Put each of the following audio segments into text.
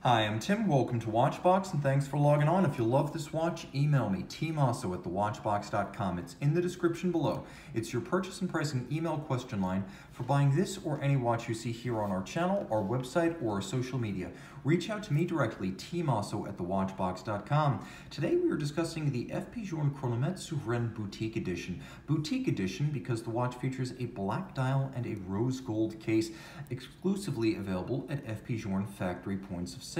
Hi, I'm Tim. Welcome to Watchbox, and thanks for logging on. If you love this watch, email me, tmosso@thewatchbox.com. It's in the description below. It's your purchase and pricing email question line for buying this or any watch you see here on our channel, our website, or our social media. Reach out to me directly, tmosso@thewatchbox.com. Today we are discussing the Journe Chronometre Souverain Boutique Edition. Boutique Edition because the watch features a black dial and a rose gold case, exclusively available at Journe factory points of sale.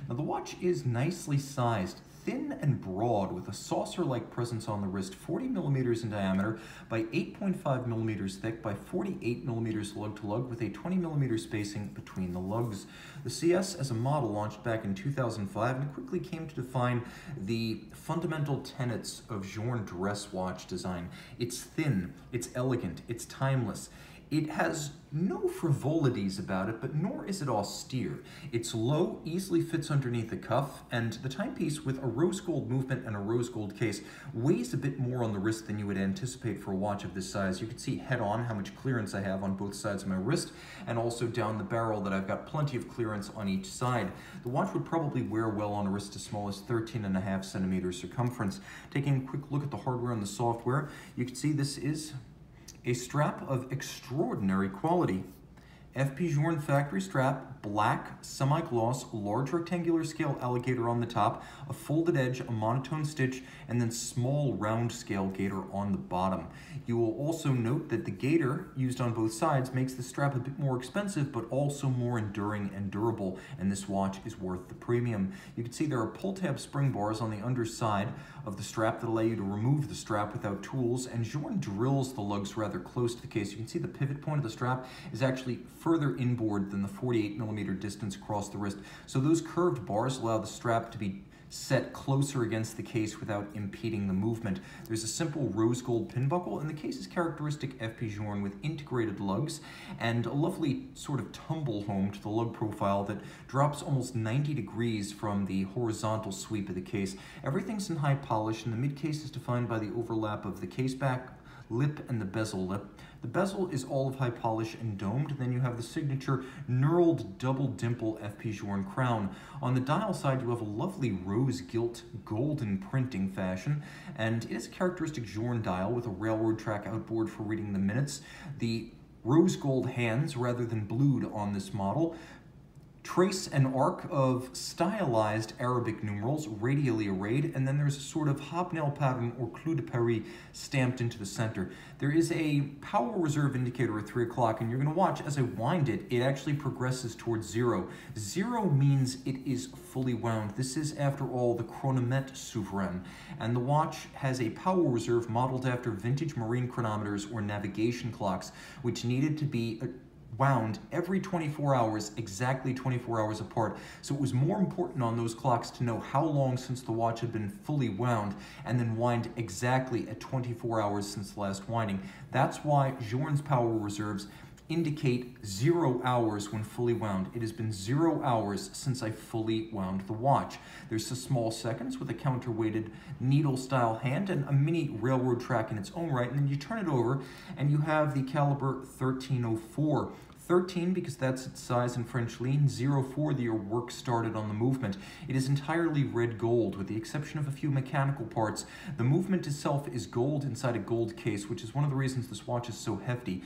Now the watch is nicely sized, thin and broad with a saucer-like presence on the wrist, 40 millimeters in diameter by 8.5 millimeters thick by 48 millimeters lug-to-lug with a 20 millimeter spacing between the lugs. The CS as a model launched back in 2005 and quickly came to define the fundamental tenets of Journe dress watch design. It's thin, it's elegant, it's timeless. It has no frivolities about it, but nor is it austere. It's low, easily fits underneath the cuff, and the timepiece with a rose gold movement and a rose gold case weighs a bit more on the wrist than you would anticipate for a watch of this size. You can see head on how much clearance I have on both sides of my wrist, and also down the barrel that I've got plenty of clearance on each side. The watch would probably wear well on a wrist as small as 13.5 centimeters circumference. Taking a quick look at the hardware and the software, you can see this is a strap of extraordinary quality. Journe factory strap, black, semi-gloss, large rectangular scale alligator on the top, a folded edge, a monotone stitch, and then small round scale gator on the bottom. You will also note that the gator used on both sides makes the strap a bit more expensive, but also more enduring and durable, and this watch is worth the premium. You can see there are pull tab spring bars on the underside of the strap that allow you to remove the strap without tools, and Journe drills the lugs rather close to the case. You can see the pivot point of the strap is actually further inboard than the 48 millimeter distance across the wrist. So those curved bars allow the strap to be set closer against the case without impeding the movement. There's a simple rose gold pin buckle, and the case is characteristic Journe with integrated lugs and a lovely sort of tumble home to the lug profile that drops almost 90 degrees from the horizontal sweep of the case. Everything's in high polish, and the mid case is defined by the overlap of the case back lip and the bezel lip. The bezel is all of high polish and domed. Then you have the signature knurled double dimple Journe crown. On the dial side, you have a lovely rose gilt golden printing fashion, and it is a characteristic Journe dial with a railroad track outboard for reading the minutes. The rose gold hands, rather than blued on this model, trace an arc of stylized Arabic numerals radially arrayed, and then there's a sort of hobnail pattern or clou de Paris stamped into the center. There is a power reserve indicator at 3 o'clock, and you're going to watch as I wind it, it actually progresses towards 0. 0 means it is fully wound. This is, after all, the Chronometre Souverain, and the watch has a power reserve modeled after vintage marine chronometers or navigation clocks, which needed to be wound every 24 hours, exactly 24 hours apart. So it was more important on those clocks to know how long since the watch had been fully wound and then wind exactly at 24 hours since the last winding. That's why Journe's power reserves indicate 0 hours when fully wound. It has been 0 hours since I fully wound the watch. There's a small seconds with a counterweighted needle style hand and a mini railroad track in its own right, and then you turn it over and you have the caliber 1304. 13 because that's its size in French lean, 04 that your work started on the movement. It is entirely red gold with the exception of a few mechanical parts. The movement itself is gold inside a gold case, which is one of the reasons this watch is so hefty.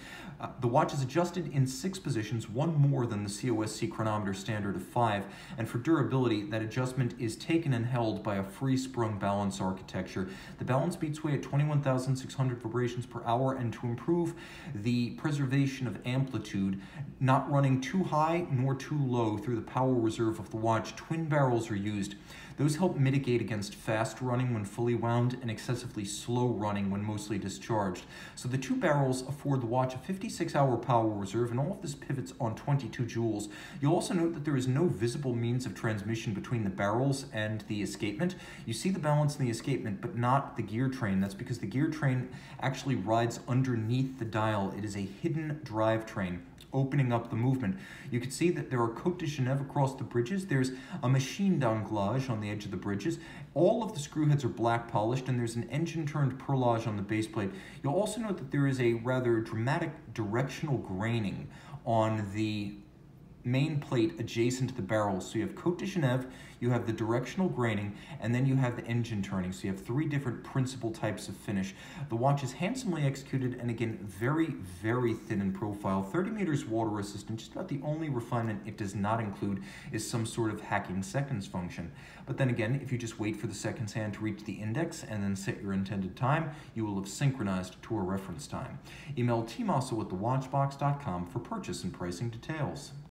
The watch is adjusted in 6 positions, one more than the COSC chronometer standard of 5, and for durability that adjustment is taken and held by a free-sprung balance architecture. The balance beats weight at 21,600 vibrations per hour, and to improve the preservation of amplitude, not running too high nor too low through the power reserve of the watch, twin barrels are used. Those help mitigate against fast running when fully wound and excessively slow running when mostly discharged. So the 2 barrels afford the watch a 56-hour power reserve, and all of this pivots on 22 joules. You'll also note that there is no visible means of transmission between the barrels and the escapement. You see the balance in the escapement, but not the gear train. That's because the gear train actually rides underneath the dial. It is a hidden drivetrain opening up the movement. You can see that there are Côte de Genève across the bridges. There's a machine d'anglage on the edge of the bridges. All of the screw heads are black polished, and there's an engine-turned perlage on the base plate. You'll also note that there is a rather dramatic directional graining on the main plate adjacent to the barrel. So you have Côte de Genève, you have the directional graining, and then you have the engine turning. So you have 3 different principal types of finish. The watch is handsomely executed and again, very, very thin in profile. 30 meters water resistant. Just about the only refinement it does not include is some sort of hacking seconds function. But then again, if you just wait for the seconds hand to reach the index and then set your intended time, you will have synchronized to a reference time. Email tmosso@thewatchbox.com for purchase and pricing details.